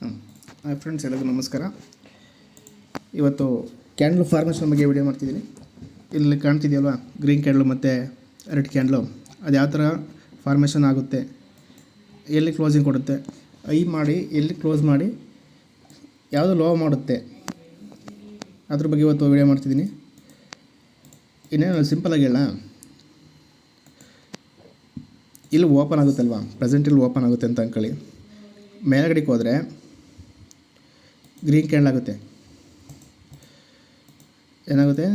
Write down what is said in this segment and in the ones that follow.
Hi friends, ಎಲ್ಲರಿಗೂ ನಮಸ್ಕಾರ. ಇವತ್ತು ಕ್ಯಾಂಡ್ಲ್ ಫಾರ್ಮೇಷನ್ ಬಗ್ಗೆ ವಿಡಿಯೋ ಮಾಡ್ತಿದ್ದೀನಿ. ಇಲ್ಲಿ ಕಾಣ್ತಿದೆಯಲ್ವಾ, ಗ್ರೀನ್ ಕ್ಯಾಂಡ್ಲು ಮತ್ತು ರೆಡ್ ಕ್ಯಾಂಡ್ಲು, ಅದು ಯಾವ ಥರ ಫಾರ್ಮೇಷನ್ ಆಗುತ್ತೆ, ಎಲ್ಲಿ ಕ್ಲೋಸಿಂಗ್ ಕೊಡುತ್ತೆ, ಐ ಮಾಡಿ ಎಲ್ಲಿ ಕ್ಲೋಸ್ ಮಾಡಿ ಯಾವುದು ಲೋ ಮಾಡುತ್ತೆ, ಅದ್ರ ಬಗ್ಗೆ ಇವತ್ತು ವಿಡಿಯೋ ಮಾಡ್ತಿದ್ದೀನಿ. ಇನ್ನೇನು ಸಿಂಪಲಾಗಿ ಹೇಳ, ಇಲ್ಲಿ ಓಪನ್ ಆಗುತ್ತಲ್ವಾ, ಪ್ರೆಸೆಂಟ್ ಇಲ್ಲಿ ಓಪನ್ ಆಗುತ್ತೆ ಅಂತ ಅಂದ್ಕೊಳ್ಳಿ. ಮೇಲ್ಗಡೆಗೆ ಹೋದರೆ ಗ್ರೀನ್ ಕ್ಯಾಂಡಲ್ ಆಗುತ್ತೆ, ಏನಾಗುತ್ತೆ,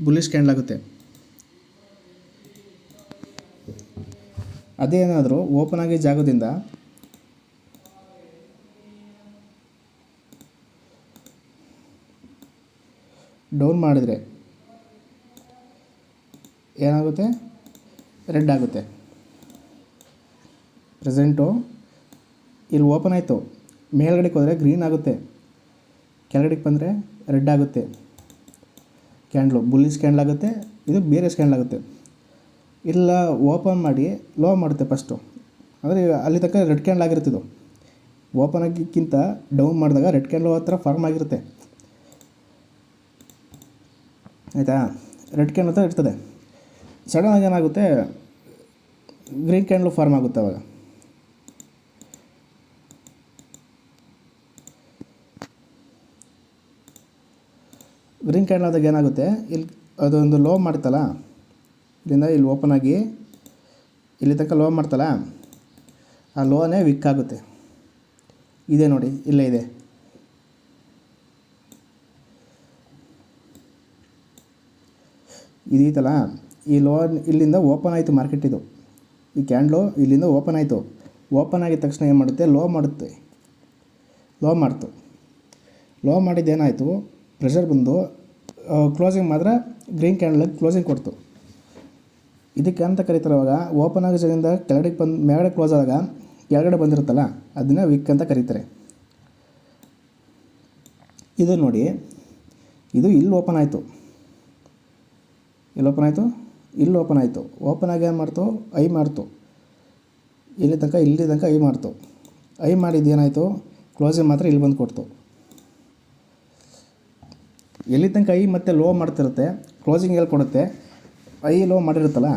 ಬುಲ್ಲಿಶ್ ಕ್ಯಾಂಡಲ್ ಆಗುತ್ತೆ. ಅದೇನಾದರೂ ಓಪನ್ ಆಗಿ ಜಾಗದಿಂದ ಡೌನ್ ಮಾಡಿದರೆ ಏನಾಗುತ್ತೆ, ರೆಡ್ ಆಗುತ್ತೆ. ಪ್ರೆಸೆಂಟು ಇಲ್ಲಿ ಓಪನ್ ಆಯಿತು, ಮೇಲ್ಗಡೆಗೆ ಹೋದರೆ ಗ್ರೀನ್ ಆಗುತ್ತೆ, ಕೆಳಗಡೆಗೆ ಬಂದರೆ ರೆಡ್ ಆಗುತ್ತೆ. ಕ್ಯಾಂಡ್ಲು ಬುಲ್ಲಿಶ್ ಕ್ಯಾಂಡಲ್ ಆಗುತ್ತೆ, ಇದು ಬೇರೆ ಕ್ಯಾಂಡಲ್ ಆಗುತ್ತೆ. ಇಲ್ಲ ಓಪನ್ ಮಾಡಿ ಲೋ ಮಾಡುತ್ತೆ ಫಸ್ಟು, ಅಂದರೆ ಅಲ್ಲಿ ತನಕ ರೆಡ್ ಕ್ಯಾಂಡಲ್ ಆಗಿರ್ತಿದ್ದು. ಓಪನ್ ಆಗಿಕ್ಕಿಂತ ಡೌನ್ ಮಾಡಿದಾಗ ರೆಡ್ ಕ್ಯಾಂಡಲ್ ಹತ್ರ ಫಾರ್ಮ್ ಆಗಿರುತ್ತೆ, ಆಯಿತಾ. ರೆಡ್ ಕ್ಯಾಂಡಲ್ ಹತ್ರ ಇರ್ತದೆ. ಸಡನ್ನಾಗಿ ಏನಾಗುತ್ತೆ, ಗ್ರೀನ್ ಕ್ಯಾಂಡಲ್ ಫಾರ್ಮ್ ಆಗುತ್ತೆ. ಅವಾಗ ಗ್ರೀನ್ ಕ್ಯಾಂಡಲ್ ಆದಾಗ ಏನಾಗುತ್ತೆ, ಇಲ್ಲಿ ಅದೊಂದು ಲೋ ಮಾಡ್ತಲ್ಲ, ಇಲ್ಲಿಂದ ಇಲ್ಲಿ ಓಪನ್ ಆಗಿ ಇಲ್ಲಿ ತನಕ ಲೋ ಮಾಡ್ತಲ್ಲ, ಆ ಲೋನೇ ವಿಕ್ ಆಗುತ್ತೆ. ಇದೆ ನೋಡಿ, ಇಲ್ಲೇ ಇದೆ. ಇದೀತಲ್ಲ, ಈ ಲೋ ಇಲ್ಲಿಂದ ಓಪನ್ ಆಯಿತು ಮಾರ್ಕೆಟ್. ಇದು ಈ ಕ್ಯಾಂಡ್ಲು ಇಲ್ಲಿಂದ ಓಪನ್ ಆಯಿತು. ಓಪನ್ ಆಗಿದ ತಕ್ಷಣ ಏನು ಮಾಡುತ್ತೆ, ಲೋ ಮಾಡುತ್ತೆ. ಲೋ ಮಾಡಿದ್ದೇನಾಯಿತು, ಪ್ರೆಷರ್ ಬಂದು ಕ್ಲೋಸಿಂಗ್ ಮಾತ್ರ ಗ್ರೀನ್ ಕ್ಯಾಂಡಲ್ಗೆ ಕ್ಲೋಸಿಂಗ್ ಕೊಡ್ತು. ಇದಕ್ಕೆ ಅಂತ ಕರೀತಾರೆ. ಅವಾಗ ಓಪನ್ ಆಗೋ ಜಾಗದಿಂದ ಕೆಳಗಡೆ ಮೇಲ್ಗಡೆ ಕ್ಲೋಸ್ ಆದಾಗ ಕೆಳಗಡೆ ಬಂದಿರುತ್ತಲ್ಲ, ಅದನ್ನು ವಿಕ್ ಅಂತ ಕರೀತಾರೆ. ಇದು ನೋಡಿ, ಇದು ಇಲ್ಲಿ ಓಪನ್ ಆಯಿತು, ಇಲ್ಲಿ ಓಪನ್ ಆಯಿತು. ಓಪನ್ ಆಗಿ ಏನು ಮಾಡ್ತು, ಐ ಮಾಡ್ತು. ಇಲ್ಲಿ ತನಕ ಐ ಮಾಡ್ತು. ಐ ಮಾಡಿದ್ದು ಏನಾಯಿತು, ಕ್ಲೋಸಿಂಗ್ ಮಾತ್ರ ಇಲ್ಲಿ ಬಂದು ಕೊಡ್ತು. ಎಲ್ಲಿ ತನಕ ಐ ಮತ್ತು ಲೋ ಮಾಡ್ತಿರುತ್ತೆ, ಕ್ಲೋಸಿಂಗ್ ಎಲ್ಲಿ ಕೊಡುತ್ತೆ, ಐ ಲೋ ಮಾಡಿರುತ್ತಲ್ಲ,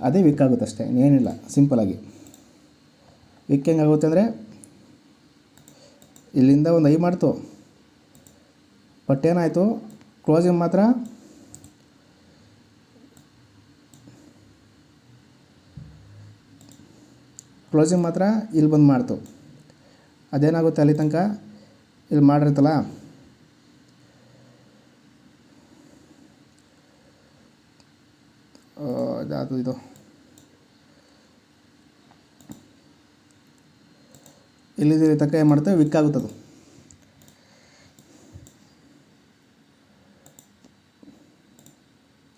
ಅದೇ ವಿಕ್ ಆಗುತ್ತೆ ಅಷ್ಟೇ, ಏನಿಲ್ಲ. ಸಿಂಪಲಾಗಿ ವಿಕ್ ಹೆಂಗಾಗುತ್ತೆ ಅಂದರೆ, ಇಲ್ಲಿಂದ ಒಂದು ಐ ಮಾಡ್ತು, ಬಟ್ ಏನಾಯಿತು, ಕ್ಲೋಸಿಂಗ್ ಮಾತ್ರ ಇಲ್ಲಿ ಬಂದು ಮಾಡ್ತು. ಅದೇನಾಗುತ್ತೆ, ಅಲ್ಲಿ ತನಕ ಇಲ್ಲಿ ಮಾಡಿರುತ್ತಲ್ಲ, ಇದು ಇಲ್ಲಿ ತನಕ ಏನು ಮಾಡುತ್ತೆ, ವಿಕ್ ಆಗುತ್ತದು.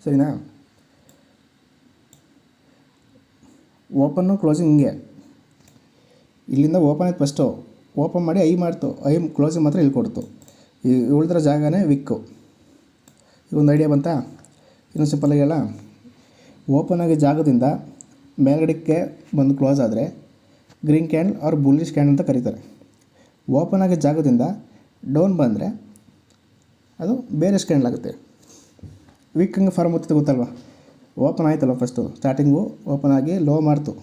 ಸರಿನಾ. ಓಪನ್ನು ಕ್ಲೋಸಿಂಗ್ ಹಿಂಗೆ, ಇಲ್ಲಿಂದ ಓಪನ್ ಆಯ್ತು, ಫಸ್ಟು ಓಪನ್ ಮಾಡಿ ಐ ಮಾಡ್ತು, ಐ ಕ್ಲೋಸಿಂಗ್ ಮಾತ್ರ ಇಲ್ಲಿ ಕೊಡ್ತು. ಈ ಉಳಿದಿರೋ ಜಾಗನೇ ವಿಕ್ಕು. ಒಂದು ಐಡಿಯಾ ಬಂತಾ? ಇನ್ನೂ ಸಿಂಪಲಾಗಿ ಹೇಳ, ಓಪನ್ ಆಗಿ ಜಾಗದಿಂದ ಮೇಲ್ಗಡೆಗೆ ಬಂದು ಕ್ಲೋಸ್ ಆದರೆ green candle or bullish candle ಅಂತ ಕರೀತಾರೆ. ಓಪನ್ ಆಗಿ ಜಾಗದಿಂದ ಡೌನ್ ಬಂದರೆ ಅದು ಬೇರೆ ಕ್ಯಾಂಡಲ್ ಆಗುತ್ತೆ. ವಿಕ್ ಹಂಗೆ ಫಾರ್ಮ್ ಆಗ್ತದೆ, ಗೊತ್ತಲ್ವ. ಓಪನ್ ಆಯ್ತಲ್ಲ, ಫಸ್ಟು ಸ್ಟಾರ್ಟಿಂಗು ಓಪನ್ ಆಗಿ ಲೋ ಮಾಡ್ತು,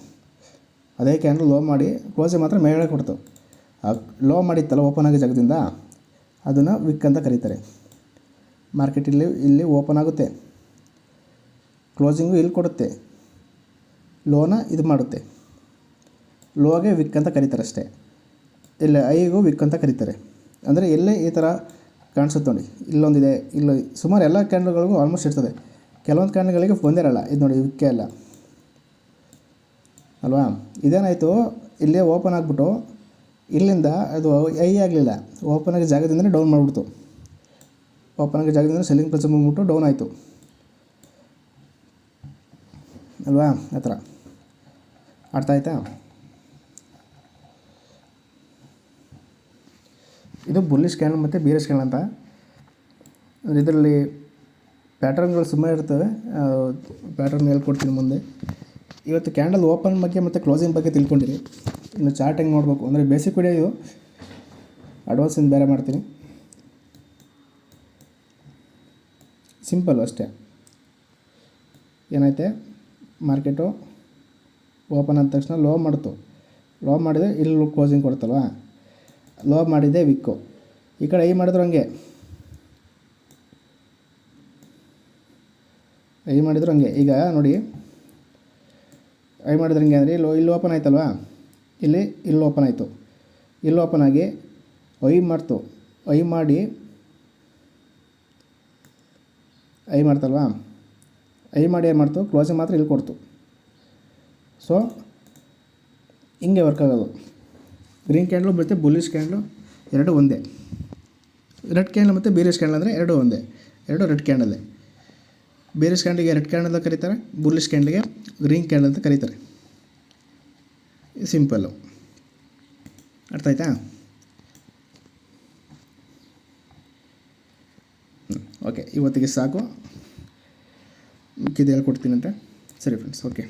ಅದೇ ಕ್ಯಾಂಡಲ್ ಲೋ ಮಾಡಿ ಕ್ಲೋಸಿಂಗ್ ಮಾತ್ರ ಮೇಲ್ಗಡೆ ಕೊಡ್ತು. ಆ ಲೋ ಮಾಡಿತ್ತಲ್ಲ ಓಪನ್ ಆಗಿ ಜಾಗದಿಂದ, ಅದನ್ನು ವಿಕ್ ಅಂತ ಕರೀತಾರೆ. ಮಾರ್ಕೆಟಲ್ಲಿ ಇಲ್ಲಿ ಓಪನ್ ಆಗುತ್ತೆ, ಕ್ಲೋಸಿಂಗು ಇಲ್ಲಿ ಕೊಡುತ್ತೆ, ಲೋನ ಇದು ಮಾಡುತ್ತೆ. ಲೋಗೆ ವಿಕ್ ಅಂತ ಕರೀತಾರೆ ಅಷ್ಟೇ. ಇಲ್ಲ ಐಗೂ ವಿಕ್ ಅಂತ ಕರೀತಾರೆ. ಅಂದರೆ ಎಲ್ಲೇ ಈ ಥರ ಕಾಣಿಸುತ್ತೆ ನೋಡಿ, ಇಲ್ಲೊಂದಿದೆ, ಇಲ್ಲ ಸುಮಾರು ಎಲ್ಲ ಕ್ಯಾಂಡಲ್ಗಳಿಗೂ ಆಲ್ಮೋಸ್ಟ್ ಇರ್ತದೆ. ಕೆಲವೊಂದು ಕ್ಯಾಂಡಲ್ಗಳಿಗೆ ಬಂದಿರಲ್ಲ. ಇದು ನೋಡಿ, ವಿಕ್ಕೇ ಅಲ್ಲ ಅಲ್ವಾ. ಇದೇನಾಯಿತು, ಇಲ್ಲೇ ಓಪನ್ ಆಗಿಬಿಟ್ಟು ಇಲ್ಲಿಂದ ಅದು ಐ ಆಗಲಿಲ್ಲ, ಓಪನ್ ಆಗಿ ಜಾಗದಿಂದಲೇ ಡೌನ್ ಮಾಡಿಬಿಡ್ತು. ಓಪನ್ ಆಗಿ ಜಾಗದಿಂದ ಸೆಲ್ಲಿಂಗ್ ಪ್ರೆಷರ್ ಬಂದ್ಬಿಟ್ಟು ಡೌನ್ ಆಯಿತು ಅಲ್ವಾ. ಆ ಥರ ಅರ್ಥ ಆಯ್ತಾ. ಇದು ಬುಲ್ಲಿಶ್ ಕ್ಯಾಂಡಲ್ ಮತ್ತು ಬೇರಿಶ್ ಕ್ಯಾಂಡಲ್ ಅಂತ. ಇದರಲ್ಲಿ ಪ್ಯಾಟರ್ನ್ಗಳು ಸುಮ್ಮನೆ ಇರ್ತವೆ, ಪ್ಯಾಟರ್ನ್ ಹೇಳ್ಕೊಡ್ತೀನಿ ಮುಂದೆ. ಇವತ್ತು ಕ್ಯಾಂಡಲ್ ಓಪನ್ ಬಗ್ಗೆ ಮತ್ತು ಕ್ಲೋಸಿಂಗ್ ಬಗ್ಗೆ ತಿಳ್ಕೊಂಡಿರಿ. ಇನ್ನು ಚಾರ್ಟ್ ಹೆಂಗೆ ನೋಡಬೇಕು ಅಂದರೆ ಬೇಸಿಕ್ ವಿಡಿಯೋ ಇದು. ಅಡ್ವಾನ್ಸಿಂದ ಬೇರೆ ಮಾಡ್ತೀನಿ. ಸಿಂಪಲ್ಲು ಅಷ್ಟೇ. ಏನೈತೆ ಮಾರ್ಕೆಟು ಓಪನ್ ಆದ ತಕ್ಷಣ ಲೋ ಮಾಡ್ತು, ಲೋ ಮಾಡಿದರೆ ಇಲ್ಲಿ ಕ್ಲೋಸಿಂಗ್ ಕೊಡ್ತಲ್ವ, ಲೋ ಮಾಡಿದ್ದೆ ವಿಕ್ಕು. ಈ ಕಡೆ ಐ ಮಾಡಿದ್ರು ಹಂಗೆ, ಐ ಮಾಡಿದ್ರು ಹಂಗೆ. ಈಗ ನೋಡಿ ಐ ಮಾಡಿದ್ರೆ ಹಂಗೆ ಅಂದರೆ ಇಲ್ಲಿ ಓಪನ್ ಆಯ್ತಲ್ವ, ಇಲ್ಲಿ ಓಪನ್ ಆಯಿತು, ಇಲ್ಲಿ ಓಪನ್ ಆಗಿ ಐ ಮಾಡ್ತು, ಐ ಮಾಡಿ ಐ ಮಾಡ್ತಲ್ವಾ, ಐ ಮಾಡಿ ಏನು ಮಾಡ್ತು ಕ್ಲೋಸಿಂಗ್ ಮಾತ್ರ ಇಲ್ಲಿ ಕೊಡ್ತು. ಸೊ ಹಿಂಗೆ ವರ್ಕ್ ಆಗೋದು. ಗ್ರೀನ್ ಕ್ಯಾಂಡ್ಲು ಮತ್ತು ಬುಲ್ಲಿಶ್ ಕ್ಯಾಂಡ್ಲು ಎರಡು ಒಂದೇ, ರೆಡ್ ಕ್ಯಾಂಡಲ್ ಮತ್ತು ಬೀರಿಶ್ ಕ್ಯಾಂಡಲ್ ಅಂದರೆ ಎರಡು ಒಂದೇ, ಎರಡು ರೆಡ್ ಕ್ಯಾಂಡಲ್ಲೇ. ಬೀರಿಶ್ ಕ್ಯಾಂಡಲ್ಗೆ ರೆಡ್ ಕ್ಯಾಂಡಲ್ ಅಂತ ಕರೀತಾರೆ, ಬುಲ್ಲಿಶ್ ಕ್ಯಾಂಡಲ್ಗೆ ಗ್ರೀನ್ ಕ್ಯಾಂಡಲ್ ಅಂತ ಕರೀತಾರೆ. ಸಿಂಪಲ್ಲು, ಅರ್ಥ ಆಯ್ತಾ? ಓಕೆ, ಇವತ್ತಿಗೆ ಸಾಕು, ಮಿಕ್ಕಿದ್ದು ಹೇಳ್ಕೊಡ್ತೀನಂತೆ. ಸರಿ ಫ್ರೆಂಡ್ಸ್, ಓಕೆ.